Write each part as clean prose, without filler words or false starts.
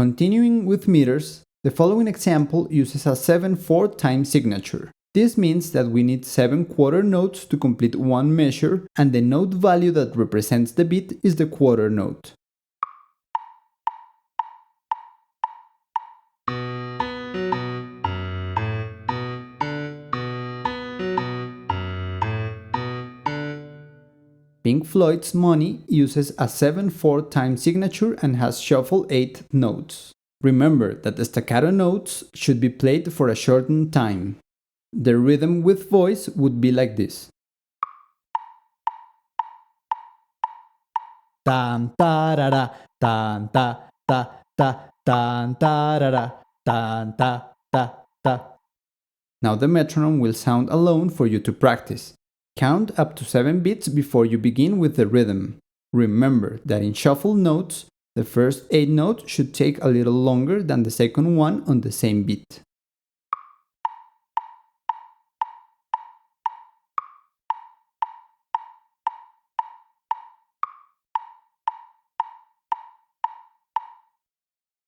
Continuing with meters, the following example uses a 7/4 time signature. This means that we need 7 quarter notes to complete one measure, and the note value that represents the beat is the quarter note. Pink Floyd's Money uses a 7/4 time signature and has shuffle 8 notes. Remember that the staccato notes should be played for a shortened time. The rhythm with voice would be like this. Tan tarara, tan ta ta ta, tan tarara, tan ta ta ta. Now the metronome will sound alone for you to practice. Count up to 7 beats before you begin with the rhythm. Remember that in shuffle notes, the first 8 notes should take a little longer than the second one on the same beat.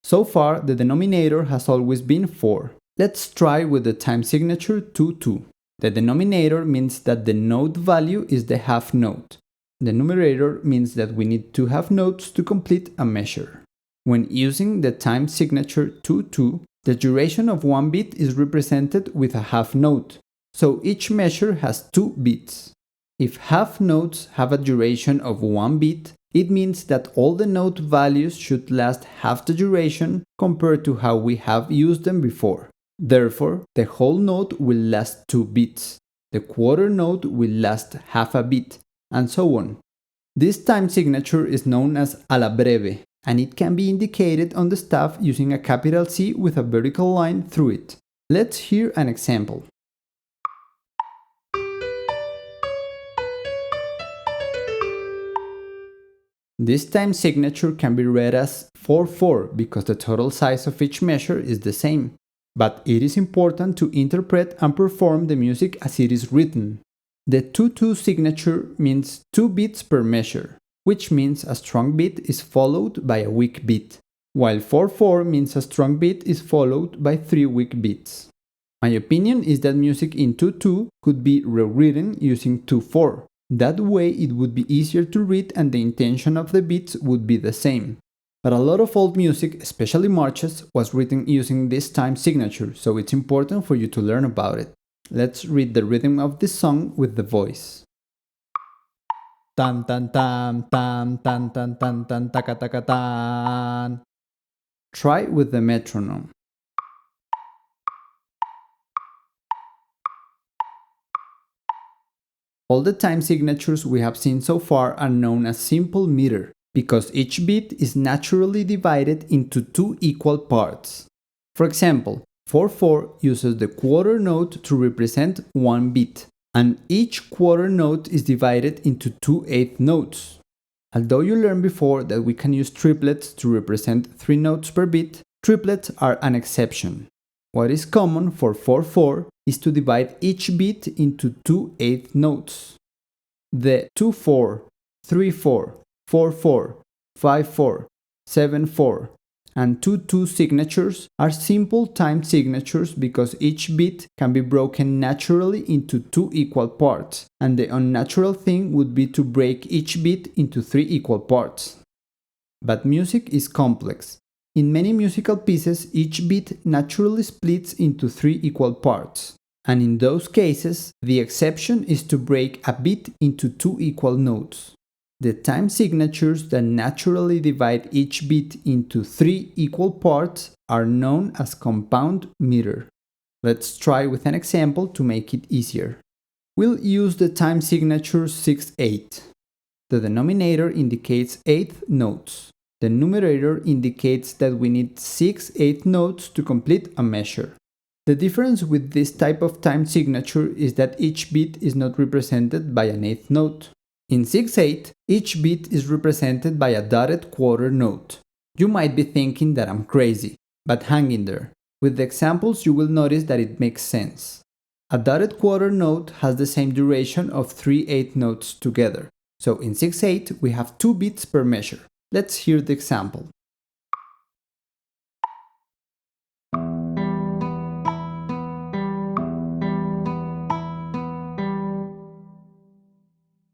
So far, the denominator has always been 4. Let's try with the time signature 2/2. The denominator means that the note value is the half note. The numerator means that we need 2 half notes to complete a measure. When using the time signature 2/2, the duration of one beat is represented with a half note, so each measure has 2 beats. If half notes have a duration of 1 beat, it means that all the note values should last half the duration compared to how we have used them before. Therefore, the whole note will last 2 beats, the quarter note will last half a beat, and so on. This time signature is known as Alla breve, and it can be indicated on the staff using a capital C with a vertical line through it. Let's hear an example. This time signature can be read as 4/4 because the total size of each measure is the same. But it is important to interpret and perform the music as it is written. The 2/2 signature means 2 beats per measure, which means a strong beat is followed by a weak beat, while 4/4 means a strong beat is followed by 3 weak beats. My opinion is that music in 2/2 could be rewritten using 2/4. That way it would be easier to read and the intention of the beats would be the same. But a lot of old music, especially marches, was written using this time signature, so it's important for you to learn about it. Let's read the rhythm of this song with the voice. Tan tan tan tan tan tan tan tan taka taka tan. Try with the metronome. All the time signatures we have seen so far are known as simple meter, because each beat is naturally divided into 2 equal parts. For example, 4/4 uses the quarter note to represent one beat, and each quarter note is divided into 2/8 notes. Although you learned before that we can use triplets to represent 3 notes per beat, triplets are an exception. What is common for 4/4 is to divide each beat into 2/8 notes. The 2/4, 3/4, 4/4, 5/4, 7/4, and 2/2 signatures are simple time signatures because each beat can be broken naturally into 2 equal parts, and the unnatural thing would be to break each beat into 3 equal parts. But music is complex. In many musical pieces, each beat naturally splits into 3 equal parts, and in those cases, the exception is to break a beat into 2 equal notes. The time signatures that naturally divide each beat into 3 equal parts are known as compound meter. Let's try with an example to make it easier. We'll use the time signature 6/8. The denominator indicates 8 notes. The numerator indicates that we need 6/8 notes to complete a measure. The difference with this type of time signature is that each beat is not represented by an 8th note. In 6/8, each beat is represented by a dotted quarter note. You might be thinking that I'm crazy, but hang in there. With the examples you will notice that it makes sense. A dotted quarter note has the same duration of 3/8 notes together. So in 6/8 we have 2 beats per measure. Let's hear the example.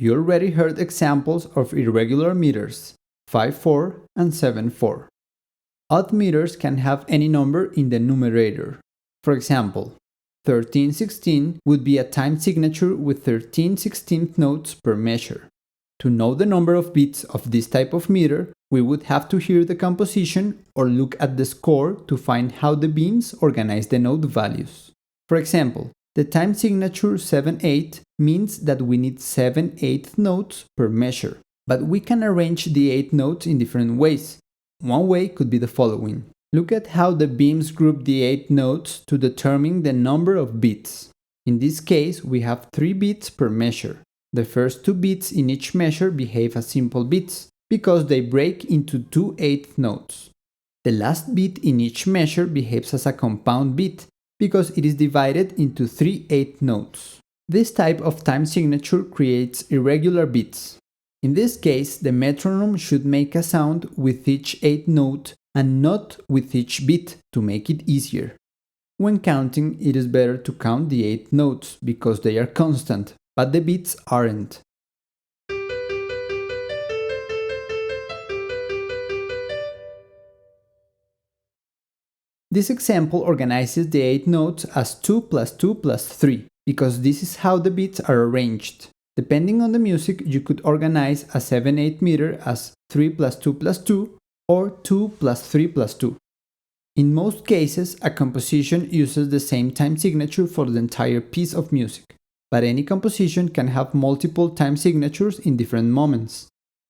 You already heard examples of irregular meters, 5/4 and 7/4. Odd meters can have any number in the numerator. For example, 13/16 would be a time signature with 13/16 notes per measure. To know the number of beats of this type of meter, we would have to hear the composition or look at the score to find how the beams organize the note values. For example, the time signature 7/8 means that we need 7/8 notes per measure, but we can arrange the 8 notes in different ways. One way could be the following. Look at how the beams group the 8 notes to determine the number of beats. In this case, we have 3 beats per measure. The first 2 beats in each measure behave as simple beats, because they break into 2 8th notes. The last beat in each measure behaves as a compound beat, because it is divided into 3 8th notes. This type of time signature creates irregular beats. In this case, the metronome should make a sound with each 8th note and not with each beat to make it easier. When counting, it is better to count the 8 notes because they are constant, but the beats aren't. This example organizes the 8 notes as 2 plus 2 plus 3, because this is how the beats are arranged. Depending on the music, you could organize a 7/8 meter as 3 plus 2 plus 2 or 2 plus 3 plus 2. In most cases, a composition uses the same time signature for the entire piece of music, but any composition can have multiple time signatures in different moments.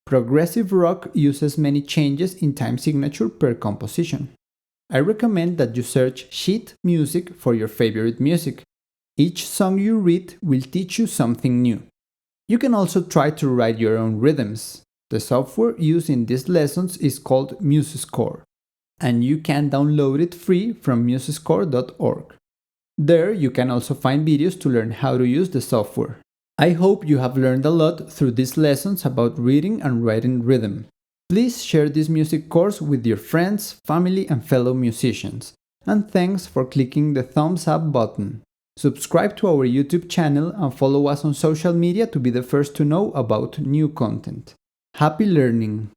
Progressive rock uses many changes in time signature per composition. I recommend that you search sheet music for your favorite music. Each song you read will teach you something new. You can also try to write your own rhythms. The software used in these lessons is called MuseScore, and you can download it free from musescore.org. There you can also find videos to learn how to use the software. I hope you have learned a lot through these lessons about reading and writing rhythm. Please share this music course with your friends, family, and fellow musicians. And thanks for clicking the thumbs up button. Subscribe to our YouTube channel and follow us on social media to be the first to know about new content. Happy learning!